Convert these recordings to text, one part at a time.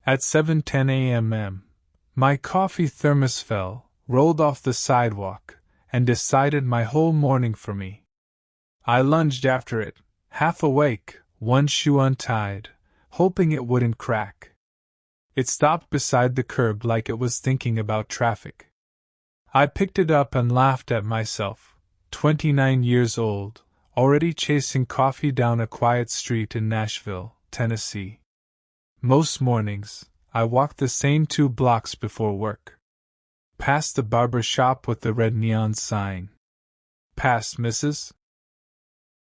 At 7:10 a.m., my coffee thermos fell, rolled off the sidewalk, and decided my whole morning for me. I lunged after it, half awake, one shoe untied, hoping it wouldn't crack. It stopped beside the curb like it was thinking about traffic. I picked it up and laughed at myself, 29 years old, already chasing coffee down a quiet street in Nashville, Tennessee. Most mornings, I walked the same 2 blocks before work. Past the barber shop with the red neon sign. Past Mrs.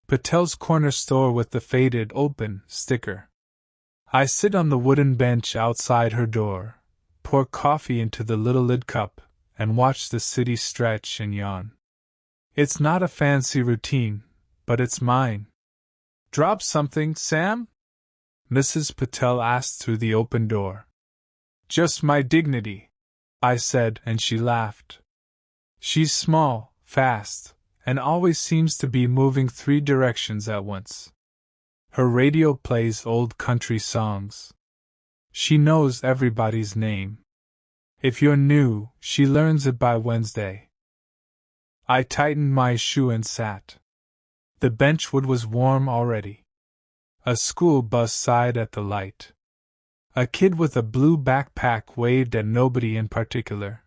Patel's corner store with the faded open sticker. I sit on the wooden bench outside her door, pour coffee into the little lid cup, and watch the city stretch and yawn. It's not a fancy routine, but it's mine. Drop something, Sam? Mrs. Patel asked through the open door. Just my dignity, I said, and she laughed. She's small, fast, and always seems to be moving 3 directions at once. Her radio plays old country songs. She knows everybody's name. If you're new, she learns it by Wednesday. I tightened my shoe and sat. The benchwood was warm already. A school bus sighed at the light. A kid with a blue backpack waved at nobody in particular.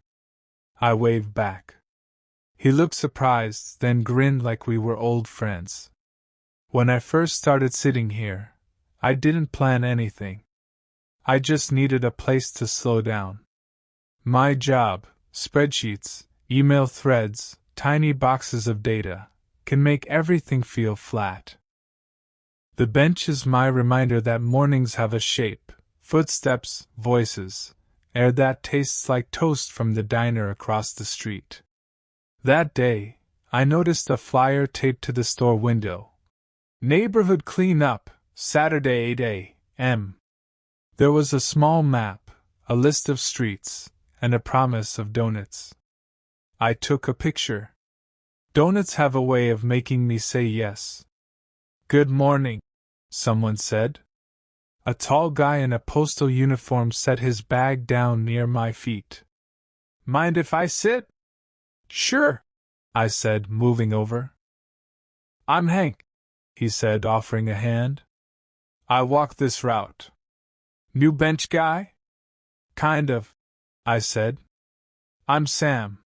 I waved back. He looked surprised, then grinned like we were old friends. When I first started sitting here, I didn't plan anything. I just needed a place to slow down. My job, spreadsheets, email threads, tiny boxes of data, can make everything feel flat. The bench is my reminder that mornings have a shape, footsteps, voices, air that tastes like toast from the diner across the street. That day, I noticed a flyer taped to the store window. Neighborhood cleanup, Saturday 8 a.m. There was a small map, a list of streets, and a promise of donuts. I took a picture. Donuts have a way of making me say yes. Good morning, someone said. A tall guy in a postal uniform set his bag down near my feet. Mind if I sit? Sure, I said, moving over. I'm Hank, he said, offering a hand. I walk this route. New bench guy? Kind of, I said. I'm Sam.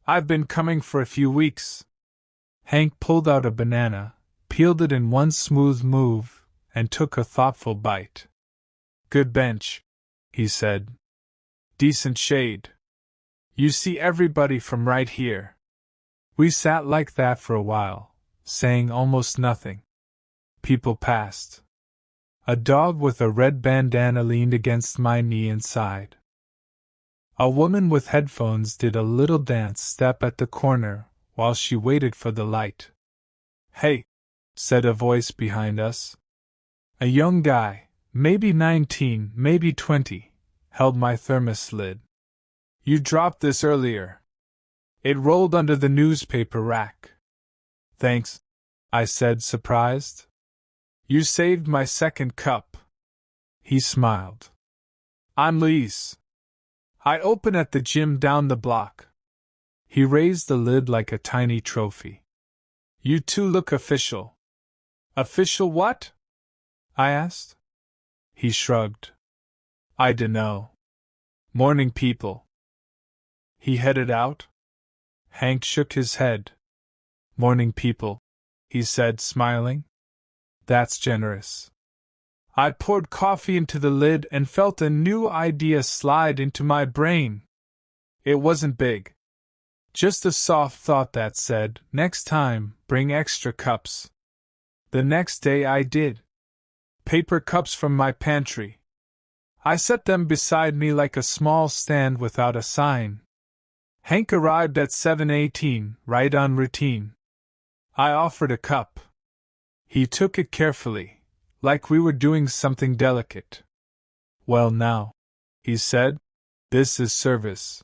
I've been coming for a few weeks. Hank pulled out a banana, peeled it in one smooth move, and took a thoughtful bite. Good bench, he said. Decent shade. You see everybody from right here. We sat like that for a while, saying almost nothing. People passed. A dog with a red bandana leaned against my knee and sighed. A woman with headphones did a little dance step at the corner while she waited for the light. Hey, said a voice behind us. A young guy, maybe 19, maybe 20, held my thermos lid. You dropped this earlier. It rolled under the newspaper rack. Thanks, I said, surprised. You saved my second cup. He smiled. I'm Luis. I open at the gym down the block. He raised the lid like a tiny trophy. You two look official. Official what? I asked. He shrugged. I dunno. Morning people. He headed out. Hank shook his head. Morning people, he said, smiling. That's generous. I poured coffee into the lid and felt a new idea slide into my brain. It wasn't big. Just a soft thought that said, next time, bring extra cups. The next day I did. Paper cups from my pantry. I set them beside me like a small stand without a sign. Hank arrived at 7:18, right on routine. I offered a cup. He took it carefully, like we were doing something delicate. Well now, he said, this is service.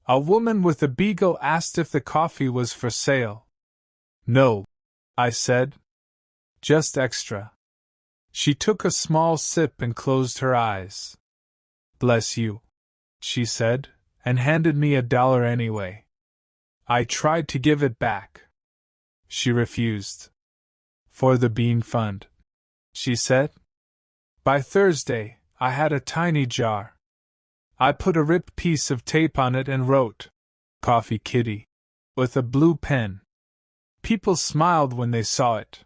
A woman with a beagle asked if the coffee was for sale. No, I said. Just extra. She took a small sip and closed her eyes. "Bless you," she said, and handed me $1 anyway. I tried to give it back. She refused. "For the bean fund," she said. By Thursday, I had a tiny jar. I put a ripped piece of tape on it and wrote, "Coffee Kitty," with a blue pen. People smiled when they saw it.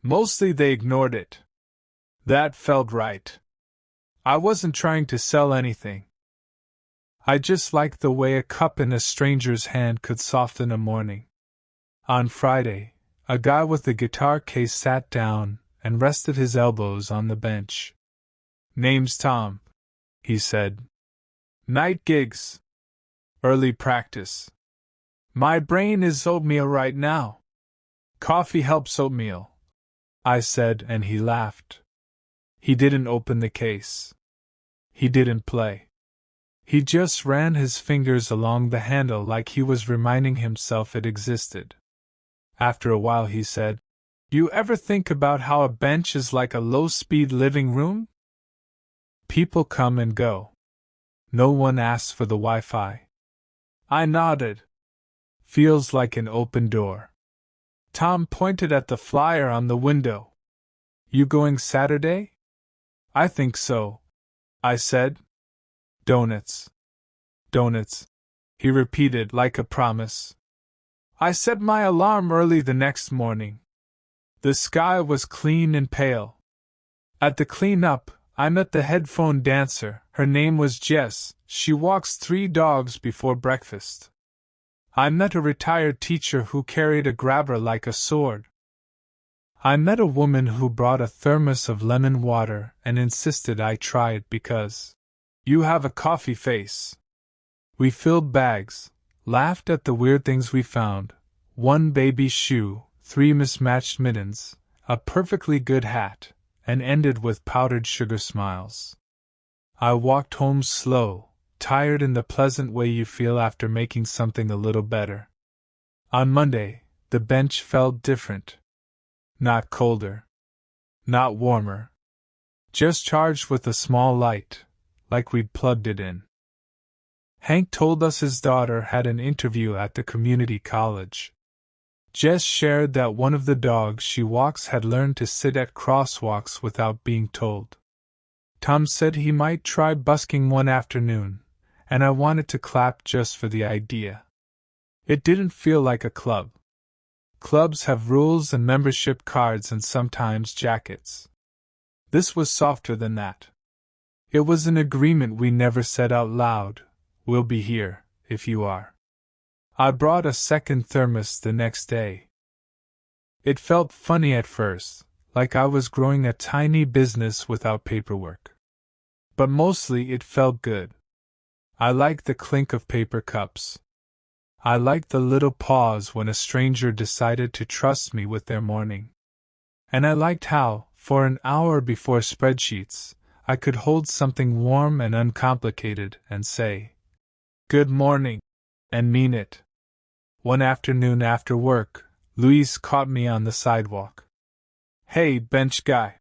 Mostly they ignored it. That felt right. I wasn't trying to sell anything. I just liked the way a cup in a stranger's hand could soften a morning. On Friday, a guy with a guitar case sat down and rested his elbows on the bench. "Name's Tom," he said. "Night gigs. Early practice. My brain is oatmeal right now." "Coffee helps oatmeal," I said, and he laughed. He didn't open the case. He didn't play. He just ran his fingers along the handle like he was reminding himself it existed. After a while he said, "You ever think about how a bench is like a low-speed living room? People come and go. No one asks for the Wi-Fi." I nodded. "Feels like an open door." Tom pointed at the flyer on the window. "You going Saturday?" "I think so," I said. "Donuts. Donuts," he repeated like a promise. I set my alarm early the next morning. The sky was clean and pale. At the clean-up, I met the headphone dancer. Her name was Jess. She walks 3 dogs before breakfast. I met a retired teacher who carried a grabber like a sword. I met a woman who brought a thermos of lemon water and insisted I try it because you have a coffee face. We filled bags, laughed at the weird things we found: 1 baby shoe, 3 mismatched mittens, a perfectly good hat, and ended with powdered sugar smiles. I walked home slow, tired in the pleasant way you feel after making something a little better. On Monday, the bench felt different. Not colder. Not warmer. Just charged with a small light, like we'd plugged it in. Hank told us his daughter had an interview at the community college. Jess shared that one of the dogs she walks had learned to sit at crosswalks without being told. Tom said he might try busking one afternoon, and I wanted to clap just for the idea. It didn't feel like a club. Clubs have rules and membership cards and sometimes jackets. This was softer than that. It was an agreement we never said out loud: "We'll be here, if you are." I brought a second thermos the next day. It felt funny at first, like I was growing a tiny business without paperwork. But mostly it felt good. I liked the clink of paper cups. I liked the little pause when a stranger decided to trust me with their morning. And I liked how, for an hour before spreadsheets, I could hold something warm and uncomplicated and say, "Good morning," and mean it. One afternoon after work, Luis caught me on the sidewalk. "Hey, bench guy,"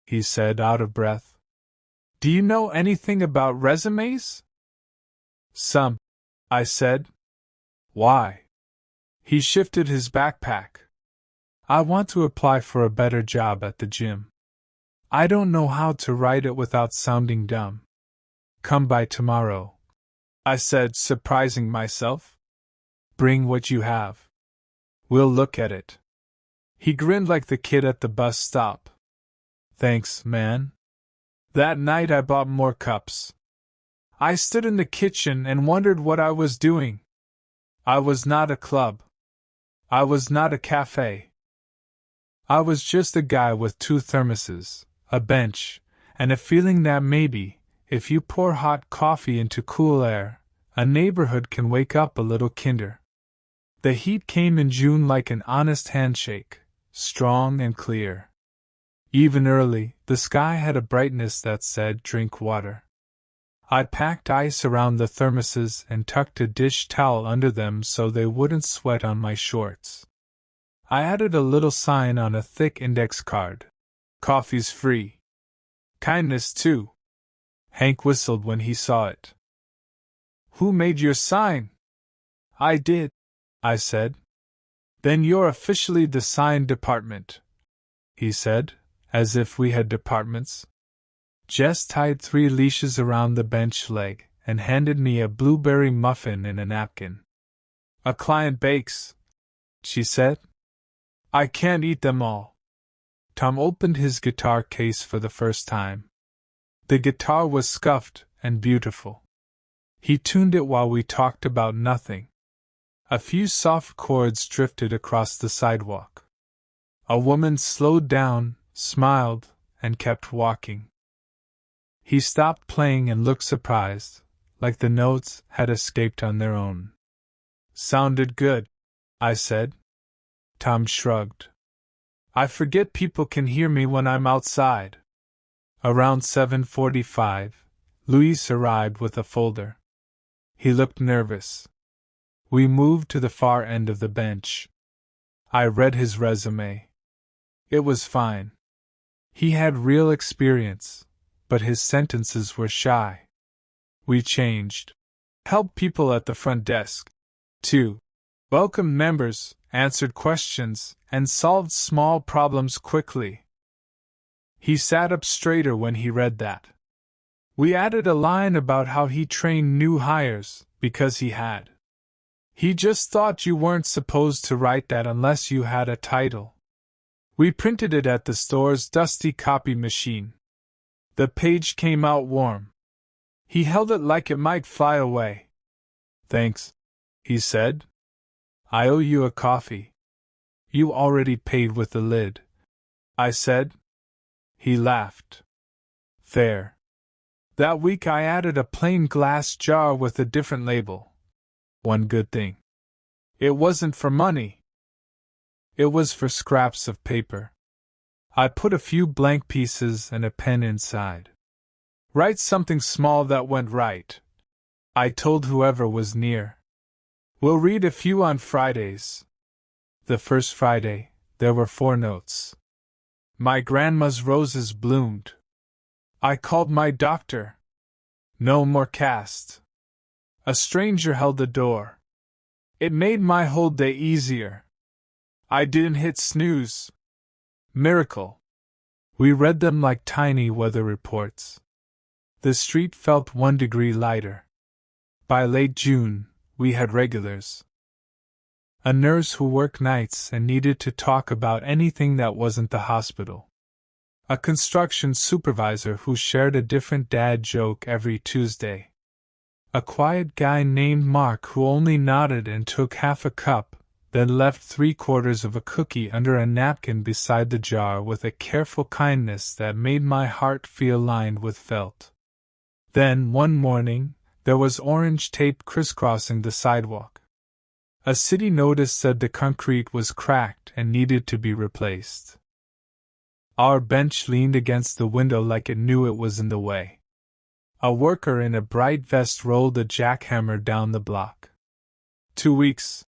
he said, out of breath. "Do you know anything about resumes?" "Some," I said. "Why?" He shifted his backpack. "I want to apply for a better job at the gym. I don't know how to write it without sounding dumb." "Come by tomorrow," I said, surprising myself. "Bring what you have. We'll look at it." He grinned like the kid at the bus stop. "Thanks, man." That night I bought more cups. I stood in the kitchen and wondered what I was doing. I was not a club. I was not a cafe. I was just a guy with 2 thermoses, a bench, and a feeling that maybe, if you pour hot coffee into cool air, a neighborhood can wake up a little kinder. The heat came in June like an honest handshake, strong and clear. Even early, the sky had a brightness that said, "Drink water." I packed ice around the thermoses and tucked a dish towel under them so they wouldn't sweat on my shorts. I added a little sign on a thick index card: Coffee's free. Kindness, too. Hank whistled when he saw it. Who made your sign? I did, I said. Then you're officially the sign department, he said, as if we had departments. Jess tied 3 leashes around the bench leg and handed me a blueberry muffin in a napkin. A client bakes, she said. I can't eat them all. Tom opened his guitar case for the first time. The guitar was scuffed and beautiful. He tuned it while we talked about nothing. A few soft chords drifted across the sidewalk. A woman slowed down, smiled, and kept walking. He stopped playing and looked surprised, like the notes had escaped on their own. Sounded good, I said. Tom shrugged. I forget people can hear me when I'm outside. Around 7:45, Luis arrived with a folder. He looked nervous. We moved to the far end of the bench. I read his resume. It was fine. He had real experience, but his sentences were shy. We changed. Helped people at the front desk. 2. Welcomed members, answered questions, and solved small problems quickly. He sat up straighter when he read that. We added a line about how he trained new hires, because he had. He just thought you weren't supposed to write that unless you had a title. We printed it at the store's dusty copy machine. The page came out warm. He held it like it might fly away. Thanks, he said. I owe you a coffee. You already paid with the lid, I said. He laughed. Fair. That week I added a plain glass jar with a different label. One good thing. It wasn't for money. It was for scraps of paper. I put a few blank pieces and a pen inside. Write something small that went right, I told whoever was near. We'll read a few on Fridays. The first Friday, there were 4 notes. My grandma's roses bloomed. I called my doctor. No more cast. A stranger held the door. It made my whole day easier. I didn't hit snooze. Miracle. We read them like tiny weather reports. The street felt 1 degree lighter. By late June, we had regulars. A nurse who worked nights and needed to talk about anything that wasn't the hospital. A construction supervisor who shared a different dad joke every Tuesday. A quiet guy named Mark who only nodded and took half a cup, then left 3/4 of a cookie under a napkin beside the jar with a careful kindness that made my heart feel lined with felt. Then, one morning, there was orange tape crisscrossing the sidewalk. A city notice said the concrete was cracked and needed to be replaced. Our bench leaned against the window like it knew it was in the way. A worker in a bright vest rolled a jackhammer down the block. 2 weeks,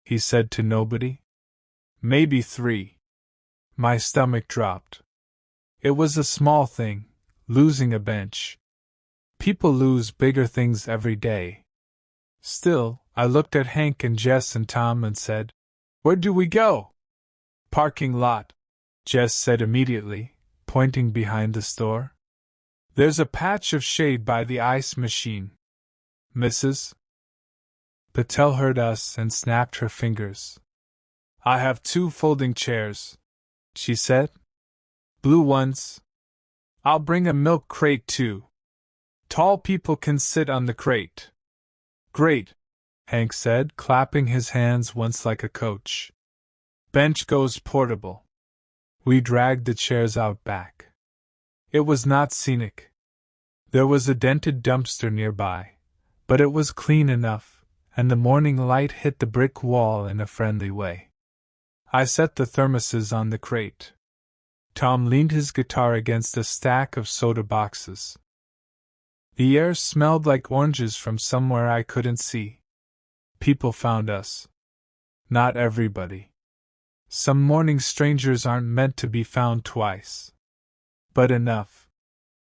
he said to nobody. Maybe 3. My stomach dropped. It was a small thing, losing a bench. People lose bigger things every day. Still, I looked at Hank and Jess and Tom and said, Where do we go? Parking lot, Jess said immediately, pointing behind the store. There's a patch of shade by the ice machine. Mrs. Patel heard us and snapped her fingers. I have 2 folding chairs, she said. Blue ones. I'll bring a milk crate too. Tall people can sit on the crate. Great, Hank said, clapping his hands once like a coach. Bench goes portable. We dragged the chairs out back. It was not scenic. There was a dented dumpster nearby, but it was clean enough, and the morning light hit the brick wall in a friendly way. I set the thermoses on the crate. Tom leaned his guitar against a stack of soda boxes. The air smelled like oranges from somewhere I couldn't see. People found us. Not everybody. Some morning strangers aren't meant to be found twice. but enough.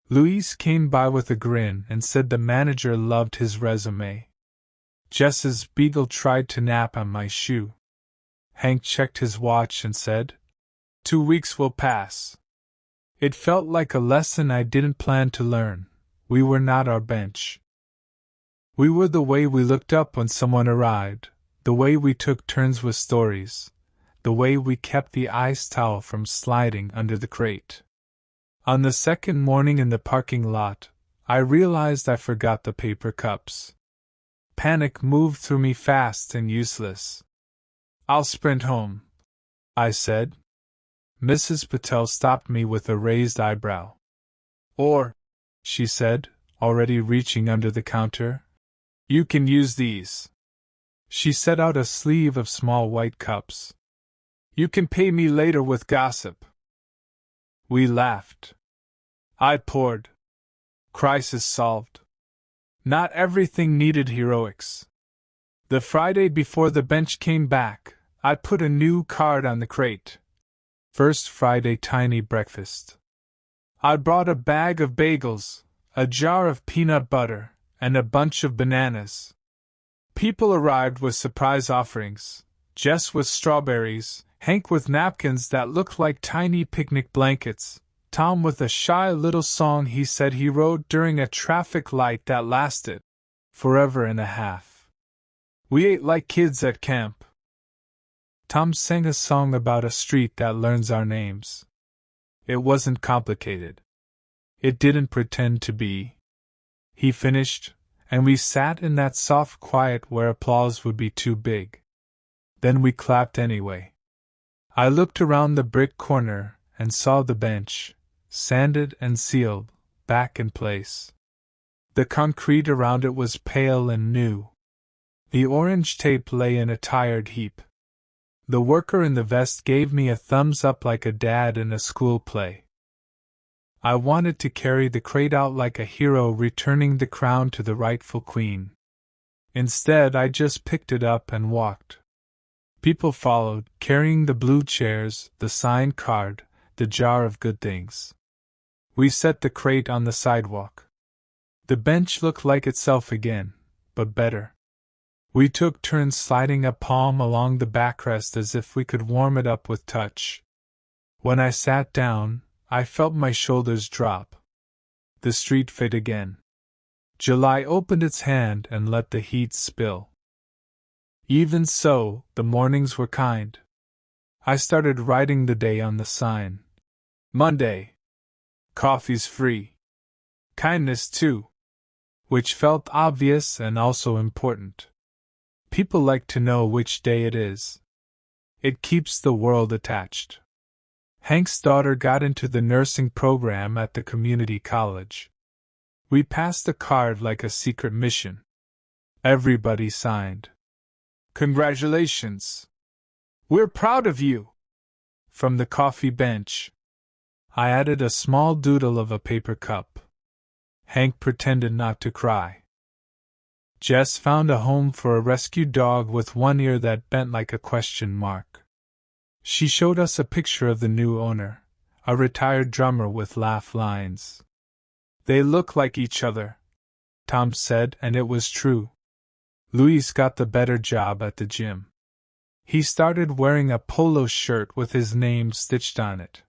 Louise came by with a grin and said the manager loved his resume. Jess's beagle tried to nap on my shoe. Hank checked his watch and said, 2 weeks will pass. It felt like a lesson I didn't plan to learn. We were not our bench. We were the way we looked up when someone arrived, the way we took turns with stories, the way we kept the ice towel from sliding under the crate. On the second morning in the parking lot, I realized I forgot the paper cups. Panic moved through me fast and useless. I'll sprint home, I said. Mrs. Patel stopped me with a raised eyebrow. Or, she said, already reaching under the counter, you can use these. She set out a sleeve of small white cups. You can pay me later with gossip. We laughed. I poured. Crisis solved. Not everything needed heroics. The Friday before the bench came back, I put a new card on the crate. First Friday tiny breakfast. I brought a bag of bagels, a jar of peanut butter, and a bunch of bananas. People arrived with surprise offerings, Jess with strawberries, Hank with napkins that looked like tiny picnic blankets, Tom with a shy little song he said he wrote during a traffic light that lasted forever and a half. We ate like kids at camp. Tom sang a song about a street that learns our names. It wasn't complicated. It didn't pretend to be. He finished, and we sat in that soft quiet where applause would be too big. Then we clapped anyway. I looked around the brick corner and saw the bench, sanded and sealed, back in place. The concrete around it was pale and new. The orange tape lay in a tired heap. The worker in the vest gave me a thumbs up like a dad in a school play. I wanted to carry the crate out like a hero returning the crown to the rightful queen. Instead, I just picked it up and walked. People followed, carrying the blue chairs, the signed card, the jar of good things. We set the crate on the sidewalk. The bench looked like itself again, but better. We took turns sliding a palm along the backrest as if we could warm it up with touch. When I sat down, I felt my shoulders drop. The street fit again. July opened its hand and let the heat spill. Even so, the mornings were kind. I started writing the day on the sign. Monday. Coffee's free. Kindness too. Which felt obvious and also important. People like to know which day it is. It keeps the world attached. Hank's daughter got into the nursing program at the community college. We passed the card like a secret mission. Everybody signed. Congratulations. We're proud of you. From the coffee bench, I added a small doodle of a paper cup. Hank pretended not to cry. Jess found a home for a rescued dog with one ear that bent like a question mark. She showed us a picture of the new owner, a retired drummer with laugh lines. They look like each other, Tom said, and it was true. Luis got the better job at the gym. He started wearing a polo shirt with his name stitched on it.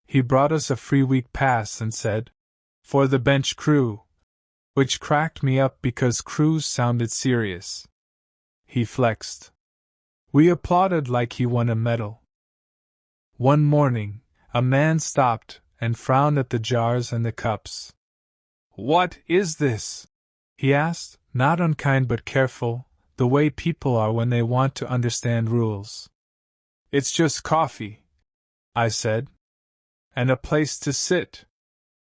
He brought us a free week pass and said, "For the bench crew," which cracked me up because crews sounded serious. He flexed. We applauded like he won a medal. One morning, a man stopped and frowned at the jars and the cups. "What is this?" he asked, not unkind but careful, the way people are when they want to understand rules. "It's just coffee," I said. "And a place to sit."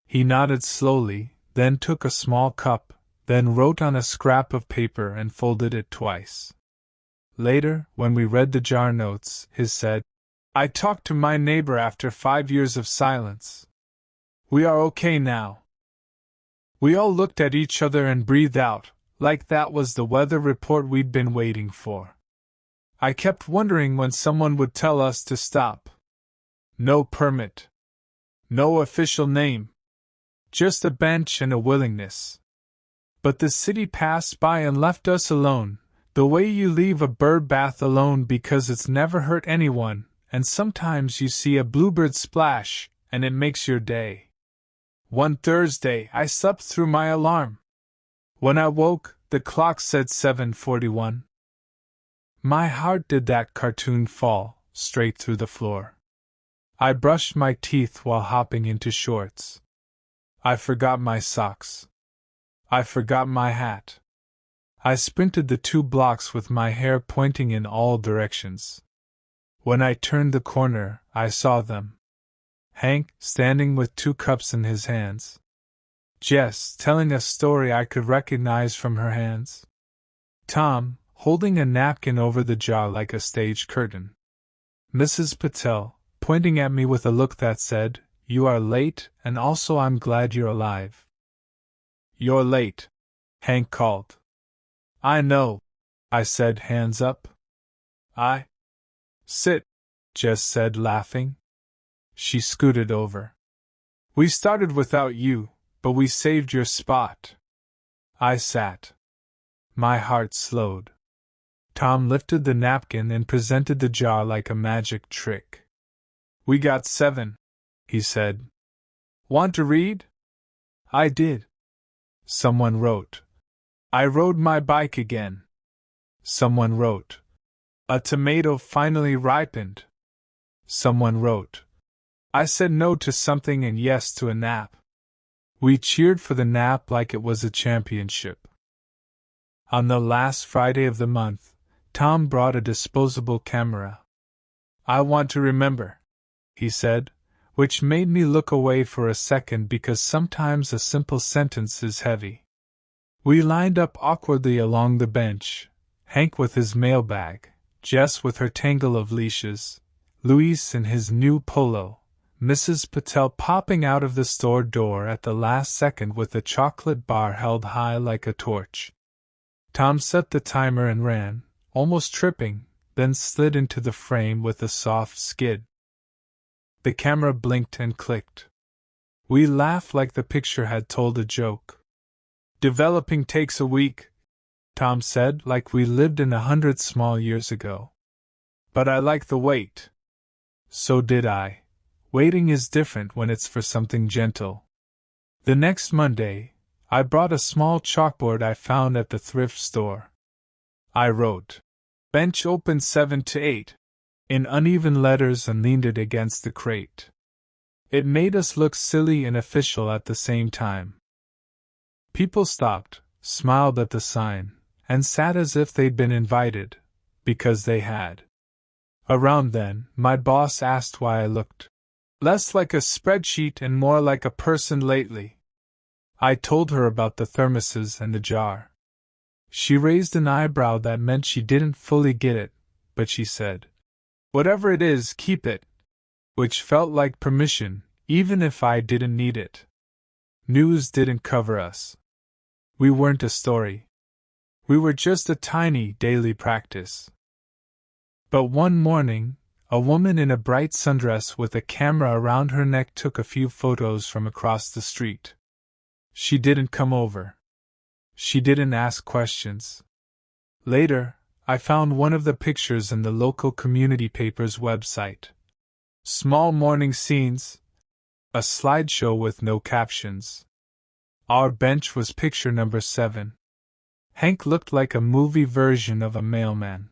He nodded slowly, then took a small cup, then wrote on a scrap of paper and folded it twice. Later, when we read the jar notes, he said, "I talked to my neighbor after 5 years of silence. We are okay now." We all looked at each other and breathed out, like that was the weather report we'd been waiting for. I kept wondering when someone would tell us to stop. No permit. No official name. Just a bench and a willingness. But the city passed by and left us alone, the way you leave a bird bath alone because it's never hurt anyone, and sometimes you see a bluebird splash, and it makes your day. One Thursday, I slept through my alarm. When I woke, the clock said 7:41. My heart did that cartoon fall, straight through the floor. I brushed my teeth while hopping into shorts. I forgot my socks. I forgot my hat. I sprinted the 2 blocks with my hair pointing in all directions. When I turned the corner, I saw them. Hank, standing with 2 cups in his hands. Jess, telling a story I could recognize from her hands. Tom, holding a napkin over the jar like a stage curtain. Mrs. Patel, pointing at me with a look that said, "You are late, and also I'm glad you're alive." "You're late," Hank called. "I know," I said, hands up. Sit," Jess said, laughing. She scooted over. "We started without you, but we saved your spot." I sat. My heart slowed. Tom lifted the napkin and presented the jar like a magic trick. "We got 7, he said. "Want to read?" I did. Someone wrote. "I rode my bike again." Someone wrote. "A tomato finally ripened." Someone wrote. "I said no to something and yes to a nap." We cheered for the nap like it was a championship. On the last Friday of the month, Tom brought a disposable camera. "I want to remember," he said, which made me look away for a second because sometimes a simple sentence is heavy. We lined up awkwardly along the bench, Hank with his mailbag, Jess with her tangle of leashes, Luis in his new polo, Mrs. Patel popping out of the store door at the last second with a chocolate bar held high like a torch. Tom set the timer and ran, almost tripping, then slid into the frame with a soft skid. The camera blinked and clicked. We laughed like the picture had told a joke. "Developing takes a week," Tom said, like we lived in 100 small years ago. "But I like the wait." So did I. Waiting is different when it's for something gentle. The next Monday, I brought a small chalkboard I found at the thrift store. I wrote, "Bench open 7 to 8, in uneven letters and leaned it against the crate. It made us look silly and official at the same time. People stopped, smiled at the sign, and sat as if they'd been invited, because they had. Around then, my boss asked why I looked less like a spreadsheet and more like a person lately. I told her about the thermoses and the jar. She raised an eyebrow that meant she didn't fully get it, but she said, "Whatever it is, keep it," which felt like permission, even if I didn't need it. News didn't cover us. We weren't a story. We were just a tiny daily practice. But one morning, a woman in a bright sundress with a camera around her neck took a few photos from across the street. She didn't come over. She didn't ask questions. Later, I found one of the pictures in the local community paper's website. Small morning scenes. A slideshow with no captions. Our bench was picture number 7. Hank looked like a movie version of a mailman.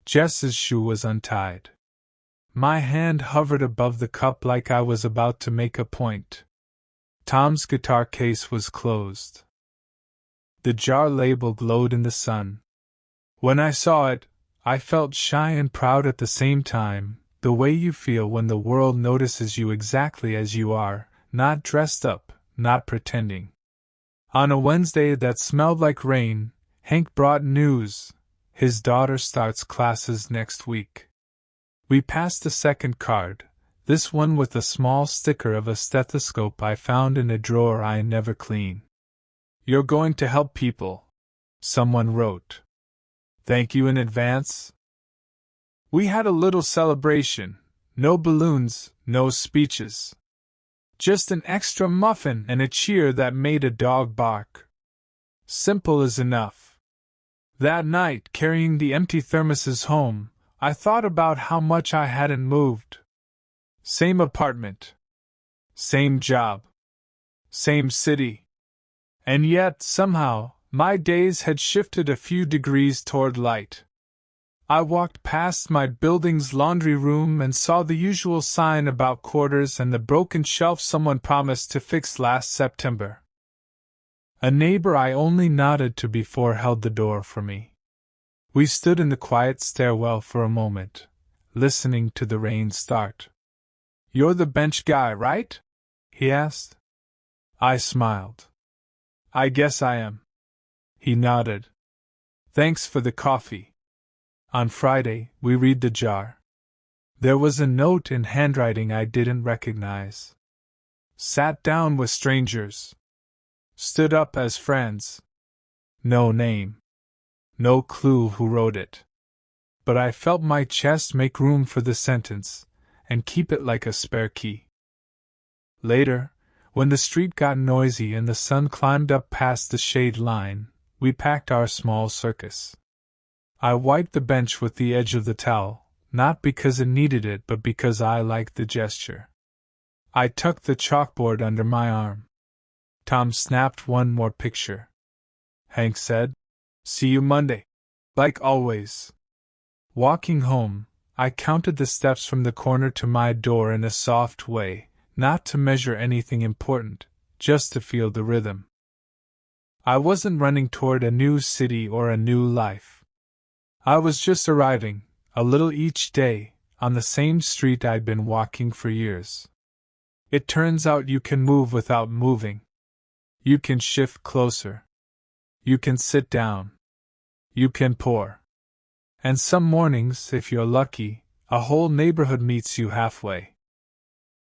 Jess's shoe was untied. My hand hovered above the cup like I was about to make a point. Tom's guitar case was closed. The jar label glowed in the sun. When I saw it, I felt shy and proud at the same time, the way you feel when the world notices you exactly as you are, not dressed up, not pretending. On a Wednesday that smelled like rain, Hank brought news. His daughter starts classes next week. We passed a second card, this one with a small sticker of a stethoscope I found in a drawer I never clean. "You're going to help people," someone wrote. "Thank you in advance." We had a little celebration, no balloons, no speeches. Just an extra muffin and a cheer that made a dog bark. Simple as enough. That night, carrying the empty thermoses home, I thought about how much I hadn't moved. Same apartment. Same job. Same city. And yet, somehow, my days had shifted a few degrees toward light. I walked past my building's laundry room and saw the usual sign about quarters and the broken shelf someone promised to fix last September. A neighbor I only nodded to before held the door for me. We stood in the quiet stairwell for a moment, listening to the rain start. "You're the bench guy, right?" he asked. I smiled. "I guess I am." He nodded. "Thanks for the coffee." On Friday, we read the jar. There was a note in handwriting I didn't recognize. Sat down with strangers. Stood up as friends. No name. No clue who wrote it. But I felt my chest make room for the sentence, and keep it like a spare key. Later, when the street got noisy and the sun climbed up past the shade line, we packed our small circus. I wiped the bench with the edge of the towel, not because it needed it but because I liked the gesture. I tucked the chalkboard under my arm. Tom snapped one more picture. Hank said, "See you Monday." Like always. Walking home, I counted the steps from the corner to my door in a soft way, not to measure anything important, just to feel the rhythm. I wasn't running toward a new city or a new life. I was just arriving, a little each day, on the same street I'd been walking for years. It turns out you can move without moving. You can shift closer. You can sit down. You can pour. And some mornings, if you're lucky, a whole neighborhood meets you halfway.